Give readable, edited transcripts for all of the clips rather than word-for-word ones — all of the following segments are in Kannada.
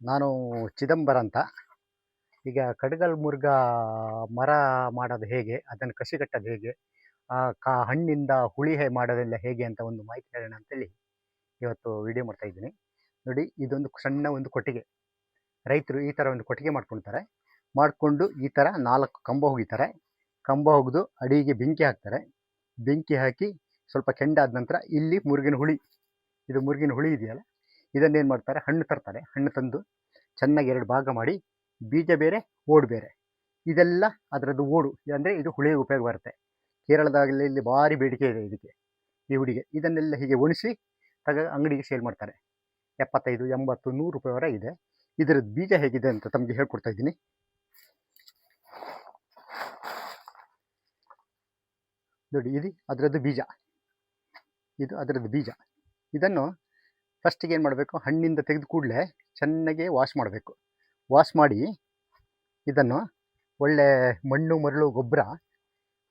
ನಾನು ಚಿದಂಬರ ಅಂತ. ಈಗ ಕಡಗಲ್ ಮುರ್ಗ ಮರ ಮಾಡೋದು ಹೇಗೆ, ಅದನ್ನು ಕಸಿ ಕಟ್ಟೋದು ಹೇಗೆ, ಹಣ್ಣಿಂದ ಹುಳಿ ಮಾಡೋದೆಲ್ಲ ಹೇಗೆ ಅಂತ ಒಂದು ಮಾಹಿತಿ ಹೇಳೋಣ ಅಂತೇಳಿ ಇವತ್ತು ವಿಡಿಯೋ ಮಾಡ್ತಾ ಇದ್ದೀನಿ. ನೋಡಿ, ಇದೊಂದು ಸಣ್ಣ ಒಂದು ಕೊಟ್ಟಿಗೆ. ರೈತರು ಈ ಥರ ಒಂದು ಕೊಟ್ಟಿಗೆ ಮಾಡ್ಕೊಳ್ತಾರೆ. ಮಾಡಿಕೊಂಡು ಈ ಥರ 4 ಕಂಬ ಹೋಗಿತಾರೆ. ಕಂಬ ಹೋಗಿದು ಅಡಿಗೆ ಬೆಂಕಿ ಹಾಕ್ತಾರೆ. ಬೆಂಕಿ ಹಾಕಿ ಸ್ವಲ್ಪ ಕೆಂಡಾದ ನಂತರ ಇಲ್ಲಿ ಮುರುಗಿನ ಹುಳಿ, ಇದು ಮುರುಗಿನ ಹುಳಿ ಇದೆಯಲ್ಲ, ಇದನ್ನೇನು ಮಾಡ್ತಾರೆ, ಹಣ್ಣು ತರ್ತಾರೆ. ಹಣ್ಣು ತಂದು ಚೆನ್ನಾಗಿ 2 ಭಾಗ ಮಾಡಿ, ಬೀಜ ಬೇರೆ ಓಡು ಬೇರೆ, ಇದೆಲ್ಲ ಅದರದ್ದು ಓಡು ಅಂದರೆ ಇದು ಹುಳಿಗೆ ಉಪಯೋಗ ಬರುತ್ತೆ. ಕೇರಳದಾಗಲಿ ಇಲ್ಲಿ ಭಾರಿ ಬೇಡಿಕೆ ಇದೆ ಇದಕ್ಕೆ, ಈ ಹುಡಿಗೆ. ಇದನ್ನೆಲ್ಲ ಹೀಗೆ ಒಣಸಿ ಅಂಗಡಿಗೆ ಸೇಲ್ ಮಾಡ್ತಾರೆ. 75, 80, 100 ರೂಪಾಯಿವರೆಗೆ ಇದೆ. ಇದರದ್ದು ಬೀಜ ಹೇಗಿದೆ ಅಂತ ತಮಗೆ ಹೇಳ್ಕೊಡ್ತಾ ಇದ್ದೀನಿ. ನೋಡಿ, ಇದು ಅದರದ್ದು ಬೀಜ, ಇದು ಅದರದ್ದು ಬೀಜ. ಇದನ್ನು ಫಸ್ಟಿಗೆ ಏನು ಮಾಡಬೇಕು, ಹಣ್ಣಿಂದ ತೆಗೆದು ಕೂಡಲೇ ಚೆನ್ನಾಗಿ ವಾಶ್ ಮಾಡಬೇಕು. ವಾಶ್ ಮಾಡಿ ಇದನ್ನು ಒಳ್ಳೆ ಮಣ್ಣು ಮರಳು ಗೊಬ್ಬರ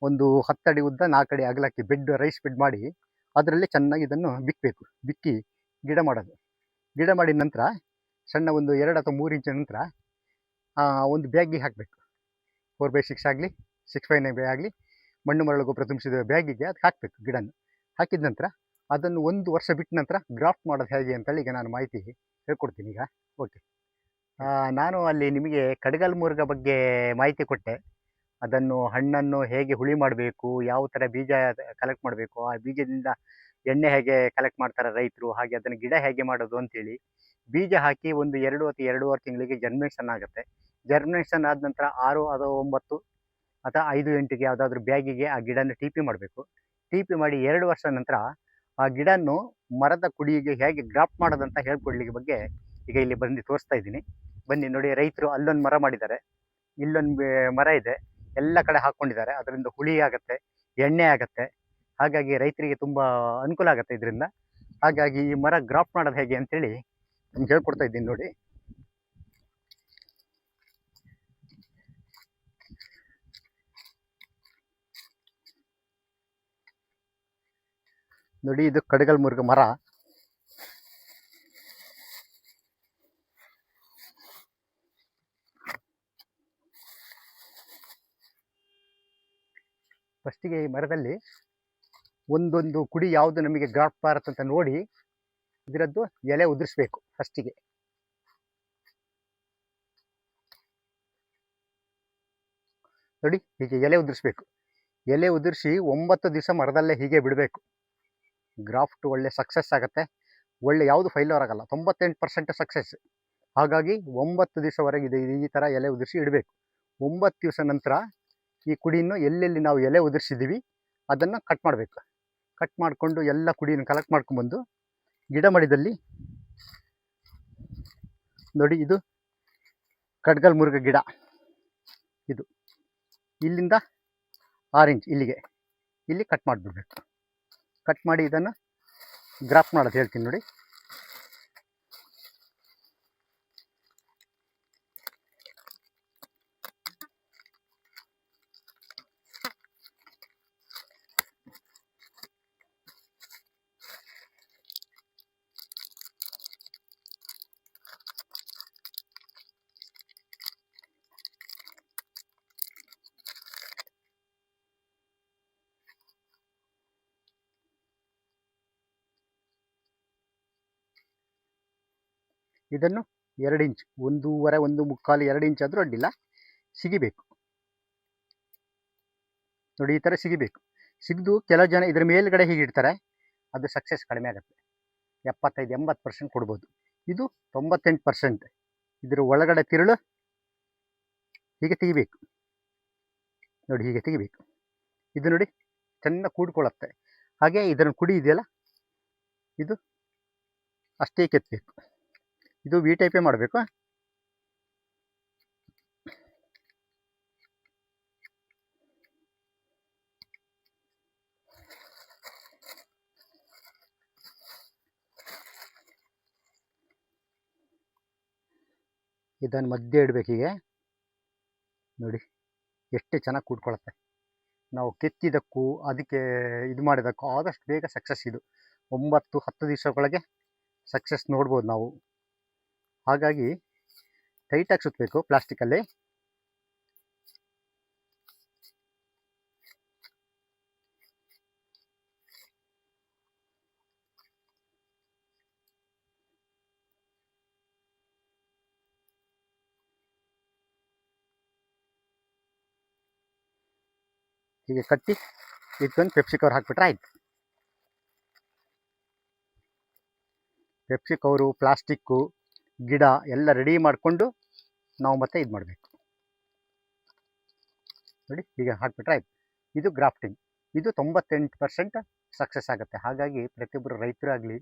ಒಂದು 10 ಅಡಿ ಉದ್ದ 4 ಅಡಿ ಅಗಲಕ್ಕೆ ರೈಸ್ ಬೆಡ್ ಮಾಡಿ ಅದರಲ್ಲಿ ಚೆನ್ನಾಗಿ ಇದನ್ನು ಬಿಕ್ಕಬೇಕು. ಬಿಕ್ಕಿ ಗಿಡ ಮಾಡೋದು. ಗಿಡ ಮಾಡಿದ ನಂತರ ಸಣ್ಣ ಒಂದು 2 ಅಥವಾ 3 ಇಂಚಿನ ನಂತರ ಒಂದು ಬ್ಯಾಗಿಗೆ ಹಾಕಬೇಕು. 4x6 ಆಗಲಿ 6x9 ಆಗಲಿ ಮಣ್ಣು ಮರಳು ಗೊಬ್ಬರ ತುಂಬಿಸಿದ ಬ್ಯಾಗಿಗೆ ಅದು ಹಾಕಬೇಕು. ಗಿಡನ ಹಾಕಿದ ನಂತರ ಅದನ್ನು 1 ವರ್ಷ ಬಿಟ್ಟ ನಂತರ ಗ್ರಾಫ್ಟ್ ಮಾಡೋದು ಹೇಗೆ ಅಂತೇಳಿ ಈಗ ನಾನು ಮಾಹಿತಿ ಹೇಳ್ಕೊಡ್ತೀನಿ. ಈಗ ಓಕೆ, ನಾನು ಅಲ್ಲಿ ನಿಮಗೆ ಕಡಗಲ್ ಮುರ್ಗ ಬಗ್ಗೆ ಮಾಹಿತಿ ಕೊಟ್ಟೆ. ಅದನ್ನು ಹಣ್ಣನ್ನು ಹೇಗೆ ಹುಳಿ ಮಾಡಬೇಕು, ಯಾವ ಥರ ಬೀಜ ಕಲೆಕ್ಟ್ ಮಾಡಬೇಕು, ಆ ಬೀಜದಿಂದ ಎಣ್ಣೆ ಹೇಗೆ ಕಲೆಕ್ಟ್ ಮಾಡ್ತಾರೆ ರೈತರು, ಹಾಗೆ ಅದನ್ನು ಗಿಡ ಹೇಗೆ ಮಾಡೋದು ಅಂತೇಳಿ. ಬೀಜ ಹಾಕಿ ಒಂದು 2 ಅಥವಾ 2.5 ತಿಂಗಳಿಗೆ ಜರ್ಮಿನೇಷನ್ ಆಗುತ್ತೆ. ಜರ್ಮಿನೇಷನ್ ಆದ ನಂತರ 6 ಅಥವಾ 9 ಅಥವಾ 5, 8ಗೆ ಯಾವುದಾದ್ರೂ ಬ್ಯಾಗಿಗೆ ಆ ಗಿಡನ ಟಿ ಪಿ ಮಾಡಬೇಕು. ಟಿ ಪಿ ಮಾಡಿ 2 ವರ್ಷ ನಂತರ ಆ ಗಿಡನ್ನು ಮರದ ಕುಡಿಗೆ ಹೇಗೆ ಗ್ರಾಫ್ಟ್ ಮಾಡೋದಂತ ಹೇಳ್ಕೊಡ್ಲಿಕ್ಕೆ ಬಗ್ಗೆ ಈಗ ಇಲ್ಲಿ ಬಂದು ತೋರಿಸ್ತಾ ಇದ್ದೀನಿ. ಬನ್ನಿ ನೋಡಿ, ರೈತರು ಅಲ್ಲೊಂದು ಮರ ಮಾಡಿದ್ದಾರೆ, ಇಲ್ಲೊಂದು ಮರ ಇದೆ, ಎಲ್ಲ ಕಡೆ ಹಾಕ್ಕೊಂಡಿದ್ದಾರೆ. ಅದರಿಂದ ಹುಳಿ ಆಗುತ್ತೆ, ಎಣ್ಣೆ ಆಗುತ್ತೆ. ಹಾಗಾಗಿ ರೈತರಿಗೆ ತುಂಬ ಅನುಕೂಲ ಆಗುತ್ತೆ ಇದರಿಂದ. ಹಾಗಾಗಿ ಈ ಮರ ಗ್ರಾಫ್ಟ್ ಮಾಡೋದು ಹೇಗೆ ಅಂತೇಳಿ ನಿಮ್ಗೆ ಹೇಳ್ಕೊಡ್ತಾ ಇದ್ದೀನಿ. ನೋಡಿ, ನೋಡಿ ಇದು ಕಡಗಲ್ ಮುರ್ಗ ಮರ. ಫಸ್ಟಿಗೆ ಈ ಮರದಲ್ಲಿ ಒಂದೊಂದು ಕುಡಿ ಯಾವುದು ನಮಗೆ ಗ್ರಾಫ್ಟ್ ಬರುತ್ತೆ ಅಂತ ನೋಡಿ ಇದರದ್ದು ಎಲೆ ಉದುರಿಸ್ಬೇಕು. ಫಸ್ಟಿಗೆ ನೋಡಿ, ಹೀಗೆ ಎಲೆ ಉದುರಿಸ್ಬೇಕು. ಎಲೆ ಉದುರಿಸಿ 9 ದಿವಸ ಮರದಲ್ಲೇ ಹೀಗೆ ಬಿಡಬೇಕು. ಗ್ರಾಫ್ಟ್ ಒಳ್ಳೆ ಸಕ್ಸಸ್ ಆಗುತ್ತೆ. ಒಳ್ಳೆ ಯಾವುದು ಫೈಲರ್ ಆಗಲ್ಲ, 98% ಸಕ್ಸಸ್. ಹಾಗಾಗಿ 9 ದಿವಸವರೆಗೆ ಇದೆ ಈ ಥರ ಎಲೆ ಉದುರಿಸಿ ಇಡಬೇಕು. 9 ದಿವಸ ನಂತರ ಈ ಕುಡಿಯನ್ನು ಎಲ್ಲೆಲ್ಲಿ ನಾವು ಎಲೆ ಉದುರಿಸಿದ್ದೀವಿ ಅದನ್ನು ಕಟ್ ಮಾಡಬೇಕು. ಕಟ್ ಮಾಡಿಕೊಂಡು ಎಲ್ಲ ಕುಡಿಯನ್ನು ಕಲೆಕ್ಟ್ ಮಾಡ್ಕೊಂಡ್ಬಂದು ಗಿಡ ಮಡಿದಲ್ಲಿ ನೋಡಿ, ಇದು ಕಡಗಲ್ ಮುರುಗ ಗಿಡ. ಇದು ಇಲ್ಲಿಂದ 6 ಇಂಚ್ ಇಲ್ಲಿಗೆ, ಇಲ್ಲಿ ಕಟ್ ಮಾಡಿಬಿಡ್ಬೇಕು. ಕಟ್ ಮಾಡಿ ಇದನ್ನು ಗ್ರಾಫ್ಟ್ ಮಾಡೋದು ಹೇಳ್ತೀನಿ ನೋಡಿ. ಇದನ್ನು 2 ಇಂಚ್, 1.5, 1.25, 2 ಇಂಚ್ ಆದರೂ ಅಡ್ಡಿಲ್ಲ, ಸಿಗಿಬೇಕು. ನೋಡಿ, ಈ ಥರ ಸಿಗಿಬೇಕು. ಸಿಗಿದು ಕೆಲವು ಜನ ಇದರ ಮೇಲ್ಗಡೆ ಹೀಗೆ ಇಡ್ತಾರೆ, ಅದು ಸಕ್ಸಸ್ ಕಡಿಮೆ ಆಗುತ್ತೆ. 75-80% ಕೊಡ್ಬೋದು. ಇದು 98%. ಇದರ ಒಳಗಡೆ ತಿರುಳು ಹೀಗೆ ತೆಗಿಬೇಕು. ನೋಡಿ, ಹೀಗೆ ತೆಗಿಬೇಕು. ಇದು ನೋಡಿ ಚೆನ್ನಾಗಿ ಕೂಡ್ಕೊಳ್ಳುತ್ತೆ. ಹಾಗೆ ಇದನ್ನು ಕುಡಿ ಇದೆಯಲ್ಲ, ಇದು ಅಷ್ಟೇ ಕೆತ್ತಬೇಕು. ಇದು ವಿ ಟೈಪೇ ಮಾಡಬೇಕು. ಇದನ್ನು ಮಧ್ಯೆ ಇಡಬೇಕು. ಹೀಗೆ ನೋಡಿ ಎಷ್ಟು ಚೆನ್ನಾಗಿ ಕೂಡ್ಕೊಳ್ಳುತ್ತೆ. ನಾವು ಕೆತ್ತಿದ್ದಕ್ಕೂ ಅದಕ್ಕೆ ಇದು ಮಾಡಿದ್ದಕ್ಕೂ ಆದಷ್ಟು ಬೇಗ ಸಕ್ಸಸ್. ಇದು 9-10 ದಿವಸಗಳಿಗೆ ಸಕ್ಸಸ್ ನೋಡ್ಬೋದು ನಾವು. ಹಾಗಾಗಿ ಟೈಟಾಗಿ ಸುತ್ತಬೇಕು ಪ್ಲಾಸ್ಟಿಕಲ್ಲಿ. ಹೀಗೆ ಕಟ್ಟಿ ಇದೊಂದು ಪೆಪ್ಸಿ ಕವರ್ ಹಾಕ್ಬಿಟ್ರೆ ಆಯ್ತು. ಪೆಪ್ಸಿ ಕವರು, ಪ್ಲಾಸ್ಟಿಕ್ಕು, ಗಿಡ ಎಲ್ಲ ರೆಡಿ ಮಾಡಿಕೊಂಡು ನಾವು ಮತ್ತೆ ಇದು ಮಾಡಬೇಕು ನೋಡಿ. ಹೀಗೆ ಹಾಕ್ಬಿಟ್ರೆ ಆಯ್ತು. ಇದು ಗ್ರಾಫ್ಟಿಂಗ್. ಇದು 98% ಸಕ್ಸಸ್ ಆಗುತ್ತೆ. ಹಾಗಾಗಿ ಪ್ರತಿಯೊಬ್ಬರು ರೈತರಾಗಲಿ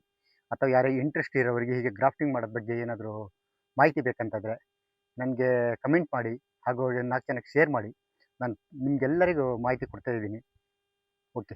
ಅಥವಾ ಯಾರೇ ಇಂಟ್ರೆಸ್ಟ್ ಇರೋರಿಗೆ ಹೀಗೆ ಗ್ರಾಫ್ಟಿಂಗ್ ಮಾಡೋದ್ರ ಬಗ್ಗೆ ಏನಾದರೂ ಮಾಹಿತಿ ಬೇಕಂತಂದರೆ ನನಗೆ ಕಮೆಂಟ್ ಮಾಡಿ, ಹಾಗೂ 4 ಜನಕ್ಕೆ ಶೇರ್ ಮಾಡಿ. ನಾನು ನಿಮಗೆಲ್ಲರಿಗೂ ಮಾಹಿತಿ ಕೊಡ್ತಾ ಇದ್ದೀನಿ. ಓಕೆ.